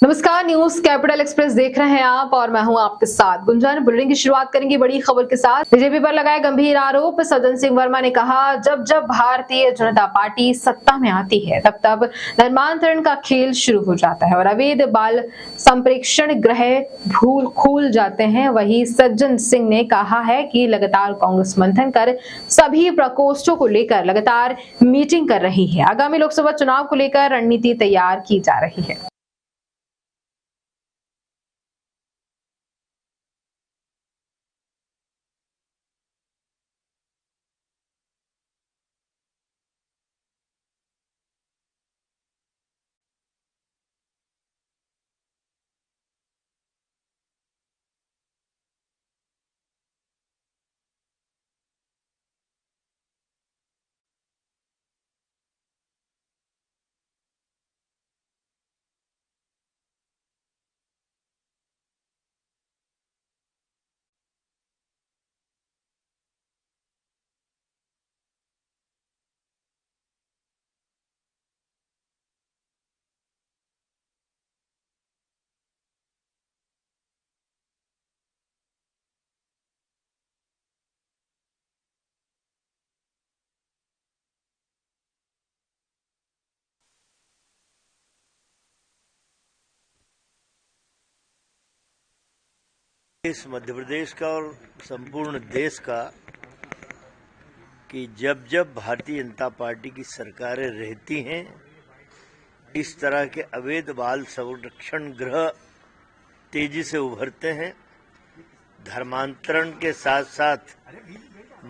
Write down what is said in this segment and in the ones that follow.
नमस्कार, news capital express देख रहे हैं आप और मैं हूं आपके साथ गुंजन। बुलेटिन की शुरुआत करेंगे बड़ी खबर के साथ। बीजेपी पर लगाए गंभीर आरोप। सज्जन सिंह वर्मा ने कहा, जब जब भारतीय जनता पार्टी सत्ता में आती है तब तब धर्मांतरण का खेल शुरू हो जाता है और अवैध बाल संप्रेक्षण गृह खुल जाते हैं। वहीं सज्जन सिंह ने कहा है कि लगातार कांग्रेस मंथन कर सभी प्रकोष्ठों को लेकर लगातार मीटिंग कर रही है। आगामी लोकसभा चुनाव को लेकर रणनीति तैयार की जा रही है। इस मध्य प्रदेश का और संपूर्ण देश का कि जब जब भारतीय जनता पार्टी की सरकारें रहती हैं, इस तरह के अवैध बाल संरक्षण गृह तेजी से उभरते हैं। धर्मांतरण के साथ साथ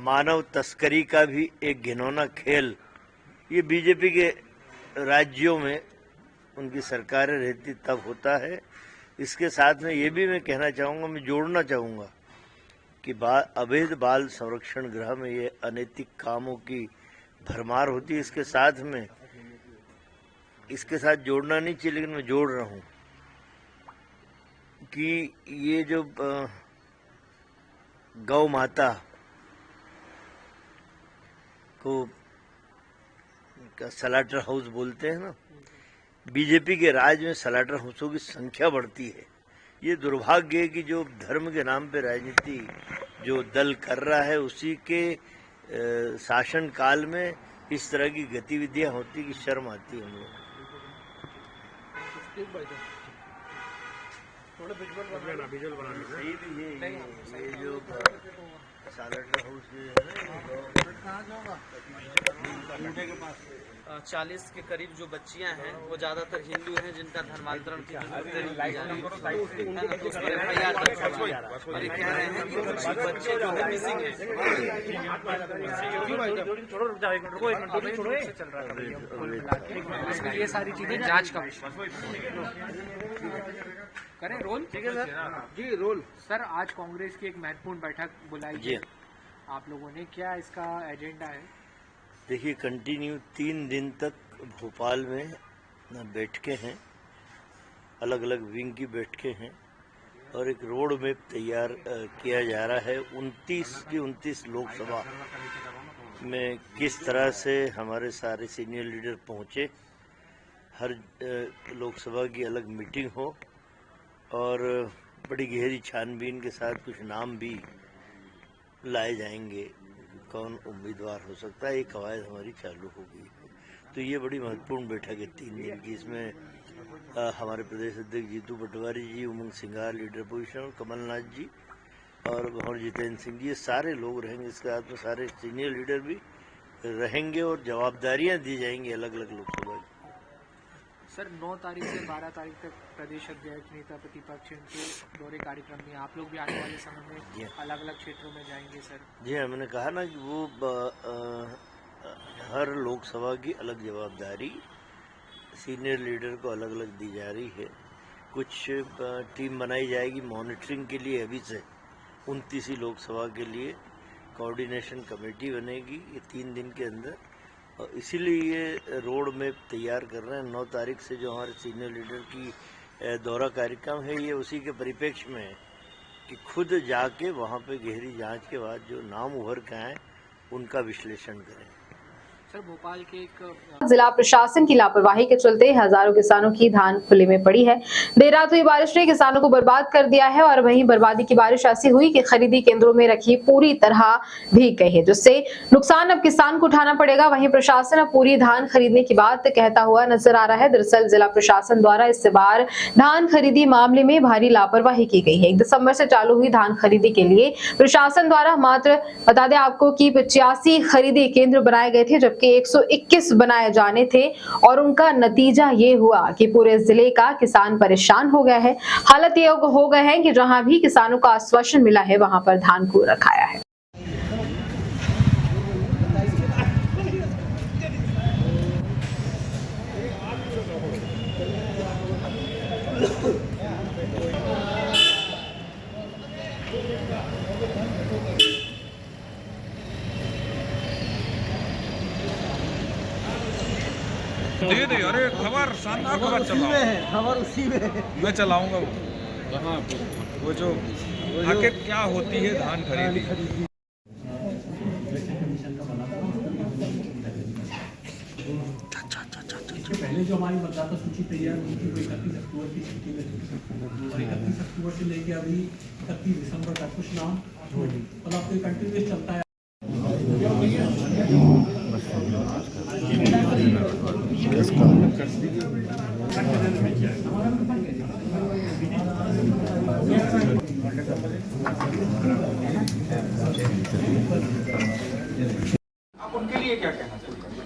मानव तस्करी का भी एक घिनौना खेल ये बीजेपी के राज्यों में उनकी सरकारें रहती तब होता है। इसके साथ में ये भी मैं कहना चाहूँगा, मैं जोड़ना चाहूँगा कि अवैध बाल संरक्षण गृह में ये अनैतिक कामों की भरमार होती है। इसके साथ जोड़ना नहीं चाहिए, लेकिन मैं जोड़ रहा हूँ कि ये जो गौ माता को स्लॉटर हाउस बोलते हैं ना, बीजेपी के राज में स्लॉटर हाउसों की संख्या बढ़ती है। ये दुर्भाग्य है कि जो धर्म के नाम पे राजनीति जो दल कर रहा है, उसी के शासन काल में इस तरह की गतिविधियां होती कि शर्म आती है हम लोग। सही भी है ये जो स्लॉटर हाउस है ना, 40 के करीब जो बच्चियां हैं वो ज्यादातर हिंदू हैं जिनका धर्मांतरण की और ये कह रहे हैं कि कुछ बच्चे जो है मिसिंग है। ये सारी चीजें जांच का करें। रोल ठीक है सर जी। रोल सर, आज कांग्रेस की एक महत्वपूर्ण बैठक बुलाई है आप लोगों ने, क्या इसका एजेंडा है? देखिए, कंटिन्यू 3 दिन तक भोपाल में बैठकें हैं, अलग अलग विंग की बैठकें हैं और एक रोड मैप तैयार किया जा रहा है। 29 की 29 लोकसभा में किस तरह से हमारे सारे सीनियर लीडर पहुंचे, हर लोकसभा की अलग मीटिंग हो और बड़ी गहरी छानबीन के साथ कुछ नाम भी लाए जाएंगे, कौन उम्मीदवार हो सकता है। ये कवायद हमारी चालू हो गई है। तो ये बड़ी महत्वपूर्ण बैठक है 3 दिन की। इसमें हमारे प्रदेश अध्यक्ष जीतू पटवारी जी, उमंग सिंघार लीडर पोजिशन और कमलनाथ जी और भंवर जितेंद्र सिंह जी, ये सारे लोग रहेंगे। इसके साथ में सारे सीनियर लीडर भी रहेंगे और जवाबदारियां दी जाएंगी अलग अलग लोकसभा की। सर, 9 तारीख से 12 तारीख तक प्रदेश अध्यक्ष, नेता प्रतिपक्ष के दौरे कार्यक्रम में आप लोग भी आने वाले समय में अलग अलग क्षेत्रों में जाएंगे सर? जी हाँ, मैंने कहा ना कि वो हर लोकसभा की अलग जवाबदारी सीनियर लीडर को अलग अलग दी जा रही है। कुछ टीम बनाई जाएगी मॉनिटरिंग के लिए, अभी से 29 लोकसभा के लिए कोऑर्डिनेशन कमेटी बनेगी ये 3 दिन के अंदर, और इसीलिए ये रोड मैप तैयार कर रहे हैं। 9 तारीख से जो हमारे सीनियर लीडर की दौरा कार्यक्रम है, ये उसी के परिप्रेक्ष्य में है कि खुद जाके वहाँ पे गहरी जांच के बाद जो नाम उभर के आए उनका विश्लेषण करें। सर भोपाल के एक जिला प्रशासन की लापरवाही के चलते हजारों किसानों की धान खुले में पड़ी है। देर रात हुई बारिश ने किसानों को बर्बाद कर दिया है और वहीं बर्बादी की बारिश ऐसी हुई कि खरीदी केंद्रों में रखी पूरी तरह भीग गई है, जिससे नुकसान अब किसान को उठाना पड़ेगा। वहीं प्रशासन अब पूरी धान खरीदने की बात कहता हुआ नजर आ रहा है। दरअसल जिला प्रशासन द्वारा इस बार धान खरीदी मामले में भारी लापरवाही की गई है। 1 दिसंबर से चालू हुई धान खरीदी के लिए प्रशासन द्वारा मात्र बता दें आपको कि 85 खरीदी केंद्र बनाए गए थे, जबकि 121 बनाए जाने थे और उनका नतीजा ये हुआ कि पूरे जिले का किसान परेशान हो गया है। हालत ये हो गए हैं कि जहां भी किसानों को आश्वासन मिला है वहां पर धान को रखाया है। दे दे, अरे खबर शानदार खबर चलाओ। खबर उसी में है। मैं चलाऊंगा वो कहाँ वो जो आखिर क्या होती है धान खरीदी। पहले जो हमारी मतदाता सूची तैयार हुई थी वो 31 अक्टूबर की छुट्टी में थी और 31 अक्टूबर से लेके अभी 31 दिसंबर तक कुछ नाम मतलब आपको कंटिन्यूस चलता है।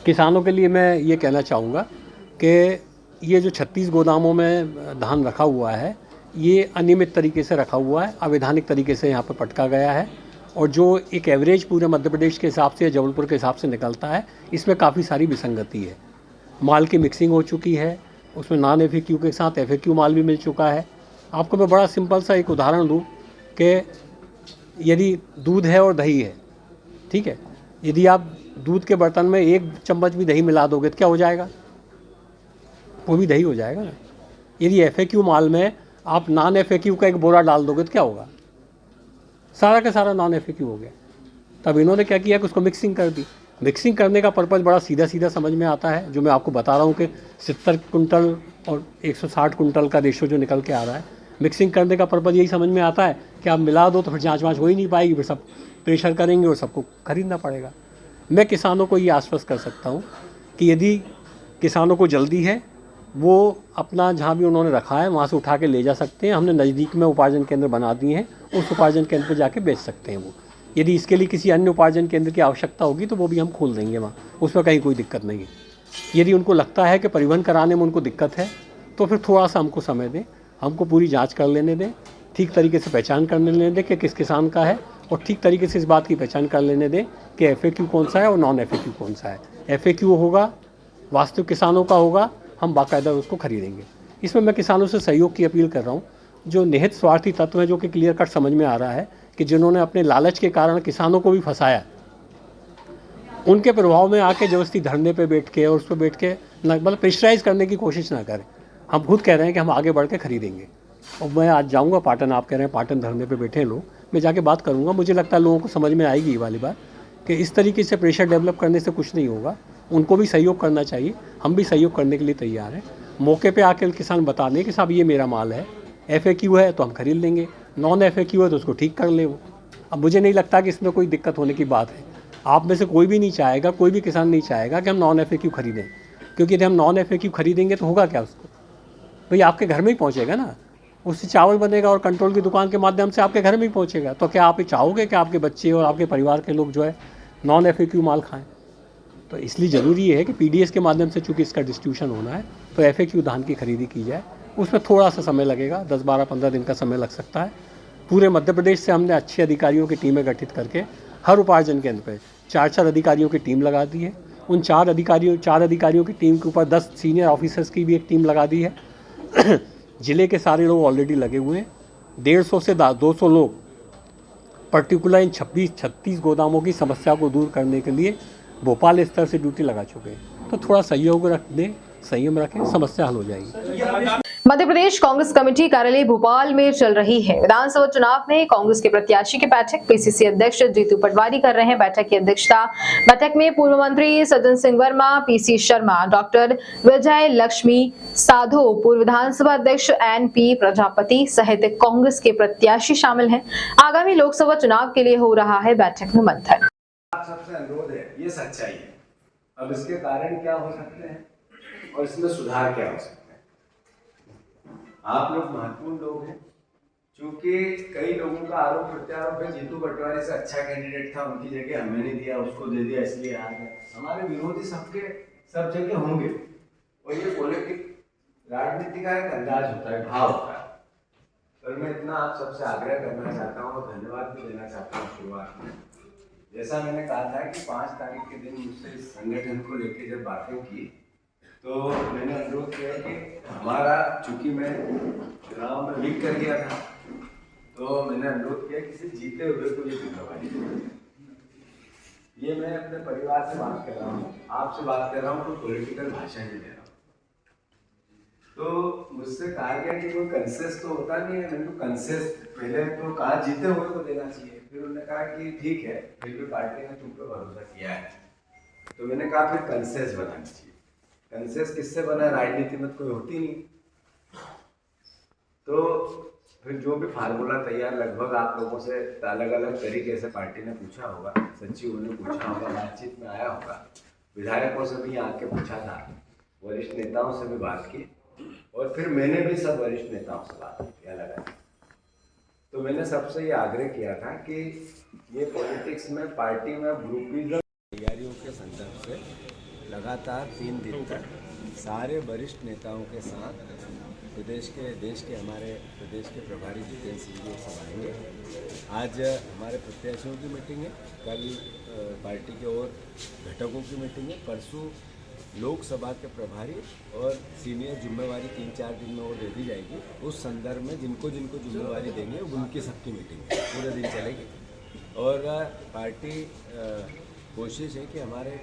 किसानों के लिए मैं ये कहना चाहूँगा कि ये जो 36 गोदामों में धान रखा हुआ है ये अनियमित तरीके से रखा हुआ है, अवैधानिक तरीके से यहाँ पर पटका गया है और जो एक एवरेज पूरे मध्य प्रदेश के हिसाब से जबलपुर के हिसाब से निकलता है इसमें काफ़ी सारी विसंगति है। माल की मिक्सिंग हो चुकी है, उसमें नॉन FAQ के साथ FAQ माल भी मिल चुका है। आपको मैं बड़ा सिंपल सा एक उदाहरण दूँ कि यदि दूध है और दही है, ठीक है, यदि आप दूध के बर्तन में 1 चम्मच भी दही मिला दोगे तो क्या हो जाएगा? वो भी दही हो जाएगा ना। यदि FAQ माल में आप नॉन FAQ का एक बोरा डाल दोगे तो क्या होगा? सारा का सारा नॉन FAQ हो गया। तब इन्होंने क्या किया कि उसको मिक्सिंग कर दी। मिक्सिंग करने का पर्पज़ बड़ा सीधा सीधा समझ में आता है, जो मैं आपको बता रहा हूँ कि 70 कुंटल और 160 कुंटल का रेशो जो निकल के आ रहा है। मिक्सिंग करने का पर्पज़ यही समझ में आता है कि आप मिला दो तो फिर जाँच वाँच हो ही नहीं पाएगी, फिर सब प्रेशर करेंगे और सबको खरीदना पड़ेगा। मैं किसानों को ये आश्वस्त कर सकता हूँ कि यदि किसानों को जल्दी है वो अपना जहाँ भी उन्होंने रखा है वहाँ से उठा के ले जा सकते हैं। हमने नज़दीक में उपार्जन केंद्र बना दिए हैं, उस उपार्जन केंद्र पर जाके बेच सकते हैं वो। यदि इसके लिए किसी अन्य उपार्जन केंद्र की आवश्यकता होगी तो वो भी हम खोल देंगे वहाँ, उसमें कहीं कोई दिक्कत नहीं है। यदि उनको लगता है कि परिवहन कराने में उनको दिक्कत है तो फिर थोड़ा सा हमको समय दें, हमको पूरी जाँच कर लेने दें, ठीक तरीके से पहचान कर लेने दें कि किस किसान का है और ठीक तरीके से इस बात की पहचान कर लेने दें कि FAQ कौन सा है और नॉन FAQ कौन सा है। FAQ होगा, वास्तविक किसानों का होगा, हम बाकायदा उसको खरीदेंगे। इसमें मैं किसानों से सहयोग की अपील कर रहा हूँ। जो निहित स्वार्थी तत्व हैं, जो कि क्लियर कट समझ में आ रहा है कि जिन्होंने अपने लालच के कारण किसानों को भी फंसाया, उनके प्रभाव में आके जबरदस्ती धरने पे बैठ के और उस पर बैठ के मतलब प्रेशराइज करने की कोशिश ना करें। हम खुद कह रहे हैं कि हम आगे बढ़ के खरीदेंगे और मैं आज जाऊँगा पाटन, आप कह रहे हैं पाटन धरने पर बैठे लोग, मैं जाके बात करूँगा। मुझे लगता है लोगों को समझ में आएगी ये वाली बात कि इस तरीके से प्रेशर डेवलप करने से कुछ नहीं होगा। उनको भी सहयोग करना चाहिए, हम भी सहयोग करने के लिए तैयार हैं। मौके पे आकर किसान बता दें कि साहब ये मेरा माल है, FAQ है तो हम खरीद लेंगे, नॉन FAQ है तो उसको ठीक कर ले वो। अब मुझे नहीं लगता कि इसमें कोई दिक्कत होने की बात है। आप में से कोई भी नहीं चाहेगा, कोई भी किसान नहीं चाहेगा कि हम नॉन FAQ खरीदें, क्योंकि यदि हम नॉन FAQ खरीदेंगे तो होगा क्या? उसको भाई आपके घर में ही पहुँचेगा ना, उससे चावल बनेगा और कंट्रोल की दुकान के माध्यम से आपके घर में ही पहुँचेगा। तो क्या आप ये चाहोगे कि आपके बच्चे और आपके परिवार के लोग जो है नॉन FAQ माल खाएँ? तो इसलिए ज़रूरी है कि PDS के माध्यम से चूँकि इसका डिस्ट्रीब्यूशन होना है तो FAQ धान की खरीदी की जाए। उसमें थोड़ा सा समय लगेगा, 10, 12, 15 दिन का समय लग सकता है। पूरे मध्य प्रदेश से हमने अच्छे अधिकारियों की टीमें गठित करके हर उपार्जन केंद्र पर 4-4 अधिकारियों की टीम लगा दी है। उन 4 अधिकारियों की टीम के ऊपर 10 सीनियर ऑफिसर्स की भी एक टीम लगा दी है। ज़िले के सारे लोग ऑलरेडी लगे हुए हैं। 150 से 200 लोग पर्टिकुलर इन 36 गोदामों की समस्या को दूर करने के लिए भोपाल स्तर से ड्यूटी लगा चुके हैं। तो थोड़ा सहयोग रख दें, संयम रखें, समस्या हल हो जाएगी। मध्य प्रदेश कांग्रेस कमेटी कार्यालय भोपाल में चल रही है विधानसभा चुनाव में कांग्रेस के प्रत्याशी की बैठक। पीसीसी अध्यक्ष जीतू पटवारी कर रहे हैं बैठक की अध्यक्षता। बैठक में पूर्व मंत्री सज्जन सिंह वर्मा, पीसी शर्मा, डॉक्टर विजय लक्ष्मी साधो, पूर्व विधानसभा अध्यक्ष एनपी प्रजापति सहित कांग्रेस के प्रत्याशी शामिल हैं। आगामी लोकसभा चुनाव के लिए हो रहा है बैठक में मंथन। आप सबसे अनुरोध है, ये सच्चाई है। अब इसके कारण क्या हो सकते हैं और इसमें सुधार क्या हो सकता है। आप लोग महत्वपूर्ण लोग हैं, क्योंकि कई लोगों का आरोप प्रत्यारोप है जीतू पटवारी से अच्छा कैंडिडेट था, उनकी जगह हमें नहीं दिया, उसको दे दिया इसलिए आ गया। हमारे विरोधी सब जगह होंगे और ये पॉलिटिक राजनीति का एक अंदाज होता है, भाव होता है। और मैं इतना आप सबसे आग्रह करना चाहता हूँ और धन्यवाद भी देना चाहता हूँ शुरुआत में। जैसा मैंने कहा था कि 5 तारीख के दिन मुझसे इस संगठन को लेकर जब बातें की तो मैंने अनुरोध किया कि हमारा, चूंकि मैं चुनाव में लीक कर गया था, तो मैंने अनुरोध किया किसी जीते हुए को ये जिम्मेवारी दे। ये मैं अपने परिवार से बात कर रहा हूँ, आपसे बात कर रहा हूँ, तो पॉलिटिकल भाषण नहीं दे रहा हूँ। तो मुझसे कहा गया कि कोई कंसेस तो होता नहीं है। मैंने तो कंसेस पहले तो कहा जीते हुए को देना चाहिए, फिर उन्होंने कहा कि ठीक है, फिर भी पार्टी ने तुम पे भरोसा किया है, तो मैंने कहा फिर कंसेस बनानी चाहिए। कंसेस किससे बना, राजनीति में कोई होती नहीं। तो फिर जो भी फार्मूला तैयार, लगभग आप लोगों से अलग अलग तरीके से पार्टी ने पूछा होगा, सचिवों ने पूछा होगा, बातचीत में आया होगा, विधायकों से भी आके पूछा था, वरिष्ठ नेताओं से भी बात की, और फिर मैंने भी सब वरिष्ठ नेताओं से बात की अलग अलग। तो मैंने सबसे ये आग्रह किया था कि ये पॉलिटिक्स में, पार्टी में ग्रुपिज्म तैयारियों के संदर्भ से लगातार 3 दिन तक सारे वरिष्ठ नेताओं के साथ देश के हमारे प्रदेश के प्रभारी जितेंद्र सिंह जी सब आएंगे। आज हमारे प्रत्याशियों की मीटिंग है, कल पार्टी के और घटकों की मीटिंग है, परसों लोकसभा के प्रभारी और सीनियर जिम्मेवारी 3-4 दिन में वो दे दी जाएगी। उस संदर्भ में जिनको जिम्मेवारी देंगे उनकी सबकी मीटिंग है, पूरे दिन चलेगी। और पार्टी कोशिश है कि हमारे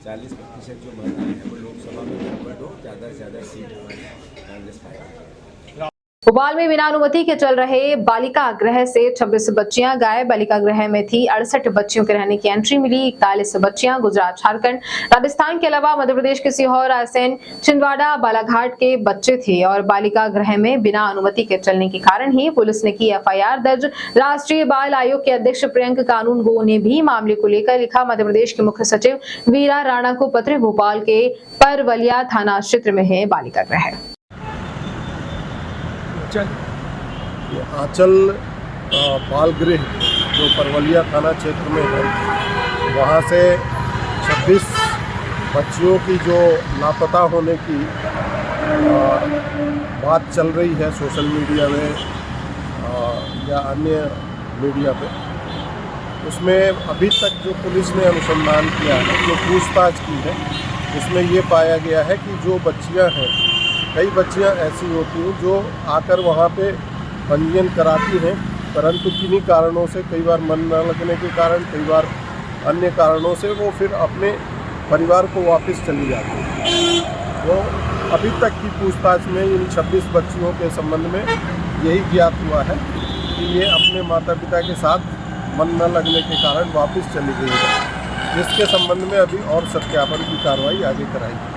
40% जो मतदान है वो लोकसभा में कन्वर्ट हो, ज़्यादा से ज़्यादा सीट हमारी कांग्रेस पार्टी। भोपाल में बिना अनुमति के चल रहे बालिका गृह से 26 बच्चियां गायब। बालिका गृह में थी 68 बच्चियों के रहने की एंट्री मिली। 41 बच्चियां गुजरात, झारखंड, राजस्थान के अलावा मध्य प्रदेश के सीहोर, रायसेन, छिंदवाड़ा, बालाघाट के बच्चे थे और बालिका गृह में बिना अनुमति के चलने के कारण ही पुलिस ने की FIR दर्ज। राष्ट्रीय बाल आयोग के अध्यक्ष प्रियंक कानूनगो ने भी मामले को लेकर लिखा मध्य प्रदेश के मुख्य सचिव वीरा राणा को पत्र। भोपाल के परवलिया थाना क्षेत्र में है बालिका गृह। आंचल बाल गृह जो परवलिया थाना क्षेत्र में है, वहाँ से 26 बच्चियों की जो लापता होने की बात चल रही है सोशल मीडिया में या अन्य मीडिया पे, उसमें अभी तक जो पुलिस ने अनुसंधान किया है, जो पूछताछ की है, उसमें ये पाया गया है कि जो बच्चियां हैं, कई बच्चियां ऐसी होती हैं जो आकर वहाँ पे पंजीयन कराती हैं, परंतु किन्हीं कारणों से, कई बार मन न लगने के कारण, कई बार अन्य कारणों से वो फिर अपने परिवार को वापस चली जाती हैं। तो अभी तक की पूछताछ में इन 26 बच्चियों के संबंध में यही ज्ञात हुआ है कि ये अपने माता पिता के साथ मन न लगने के कारण वापस चली गई है, जिसके संबंध में अभी और सत्यापन की कार्रवाई आगे कराई गई।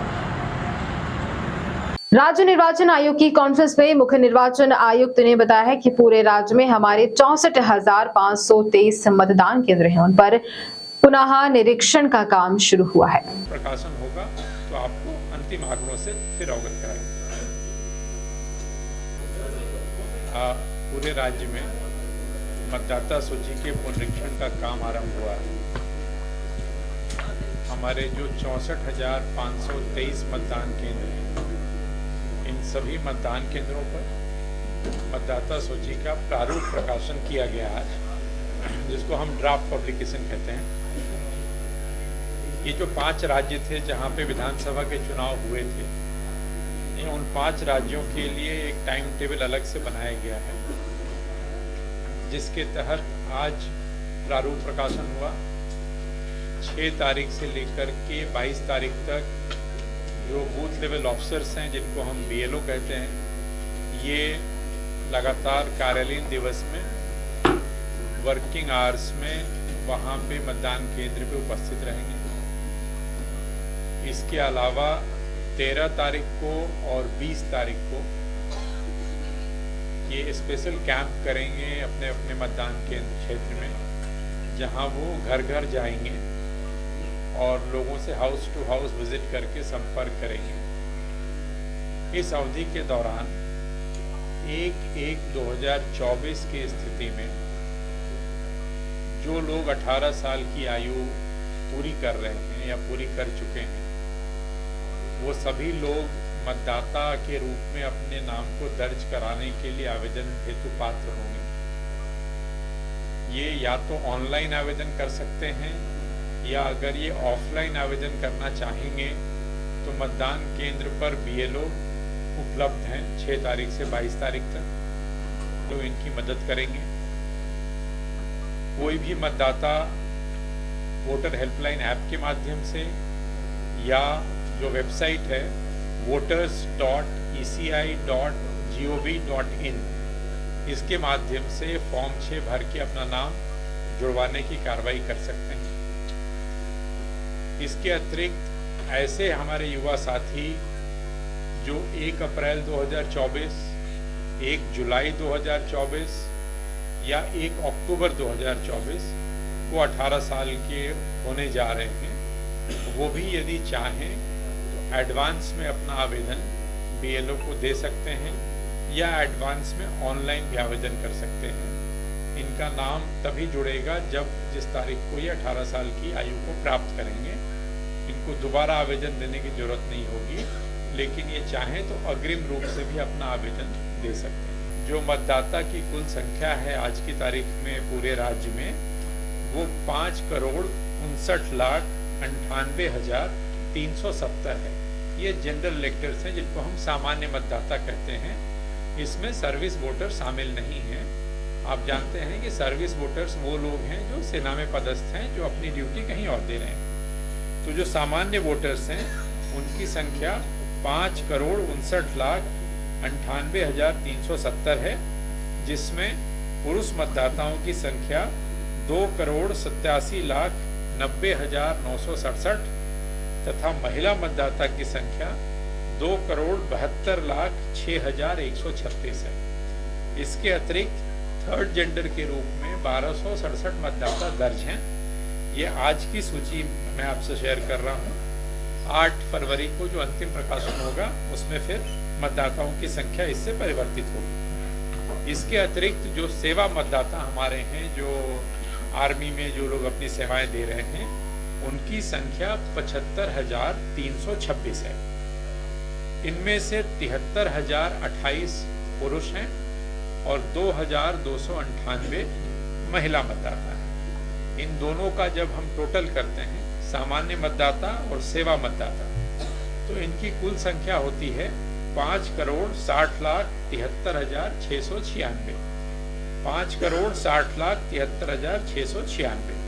राज्य निर्वाचन आयोग की कॉन्फ्रेंस में मुख्य निर्वाचन आयुक्त ने बताया है कि पूरे राज्य में हमारे 64,523 मतदान केंद्र हैं, उन पर पुनः निरीक्षण का काम शुरू हुआ है। प्रकाशन होगा तो आपको अंतिम आंकड़ों से फिर अवगत कराएंगे। पूरे राज्य में मतदाता सूची के पुनरीक्षण का काम आरंभ हुआ है। हमारे जो 64,523 मतदान केंद्र हैं, इन सभी मतदान केंद्रों पर मतदाता सूची का प्रारूप प्रकाशन किया गया है, जिसको हम ड्राफ्ट पब्लिकेशन कहते हैं। ये जो 5 राज्य थे जहां पे विधानसभा के चुनाव हुए थे, उन 5 राज्यों के लिए एक टाइम टेबल अलग से बनाया गया है, जिसके तहत आज प्रारूप प्रकाशन हुआ। 6 तारीख से लेकर के 22 तारीख तक जो बूथ लेवल ऑफिसर्स हैं, जिनको हम BLO कहते हैं, ये लगातार कार्यालयीन दिवस में वर्किंग आवर्स में वहाँ पे मतदान केंद्र पे उपस्थित रहेंगे। इसके अलावा 13 तारीख को और 20 तारीख को ये स्पेशल कैंप करेंगे अपने अपने मतदान केंद्र क्षेत्र में, जहां वो घर घर जाएंगे और लोगों से हाउस टू हाउस विजिट करके संपर्क करेंगे। इस अवधि के दौरान 1/1/2024 की स्थिति में जो लोग 18 साल की आयु पूरी कर रहे हैं या पूरी कर चुके हैं, वो सभी लोग मतदाता के रूप में अपने नाम को दर्ज कराने के लिए आवेदन हेतु पात्र होंगे। ये या तो ऑनलाइन आवेदन कर सकते हैं, या अगर ये ऑफलाइन आवेदन करना चाहेंगे तो मतदान केंद्र पर BLO उपलब्ध हैं 6 तारीख से 22 तारीख तक, तो इनकी मदद करेंगे। कोई भी मतदाता वोटर हेल्पलाइन ऐप के माध्यम से या जो वेबसाइट है voters.eci.gov.in, इसके माध्यम से फॉर्म 6 भर के अपना नाम जुड़वाने की कार्रवाई कर सकते हैं। इसके अतिरिक्त ऐसे हमारे युवा साथी जो 1 अप्रैल 2024, 1 जुलाई 2024 या 1 अक्टूबर 2024 को 18 साल के होने जा रहे हैं, वो भी यदि चाहें तो एडवांस में अपना आवेदन BLO को दे सकते हैं या एडवांस में ऑनलाइन भी आवेदन कर सकते हैं। इनका नाम तभी जुड़ेगा जब जिस तारीख को ये 18 साल की आयु को प्राप्त करेंगे। इनको दोबारा आवेदन देने की जरूरत नहीं होगी, लेकिन ये चाहें तो अग्रिम रूप से भी अपना आवेदन दे सकते हैं। जो मतदाता की कुल संख्या है आज की तारीख में पूरे राज्य में, वो 5,59,98,370 है। ये जनरल इलेक्टर्स हैं जिनको हम सामान्य मतदाता कहते हैं। इसमें सर्विस वोटर शामिल नहीं हैं। आप जानते हैं कि सर्विस वोटर्स वो लोग हैं जो सेना में पदस्थ हैं, जो अपनी ड्यूटी कहीं और दे रहे हैं। तो जो सामान्य वोटर्स हैं उनकी संख्या 5,59,98,370 है, जिसमें पुरुष मतदाताओं की संख्या 2,87,90,967 तथा महिला मतदाता की संख्या 2,72,06,136 है। इसके अतिरिक्त थर्ड जेंडर के रूप में 1267 मतदाता दर्ज हैं। ये आज की सूची मैं आपसे शेयर कर रहा हूँ। 8 फरवरी को जो अंतिम प्रकाशन होगा उसमें फिर मतदाताओं की संख्या इससे परिवर्तित होगी। इसके अतिरिक्त जो सेवा मतदाता हमारे हैं, जो आर्मी में जो लोग अपनी सेवाएं दे रहे हैं, उनकी संख्या 75,326 है। इनमें से 73,028 पुरुष हैं और 2,298 महिला मतदाता हैं। इन दोनों का जब हम टोटल करते हैं, सामान्य मतदाता और सेवा मतदाता, तो इनकी कुल संख्या होती है 5,60,73,696। 5,60,73,696।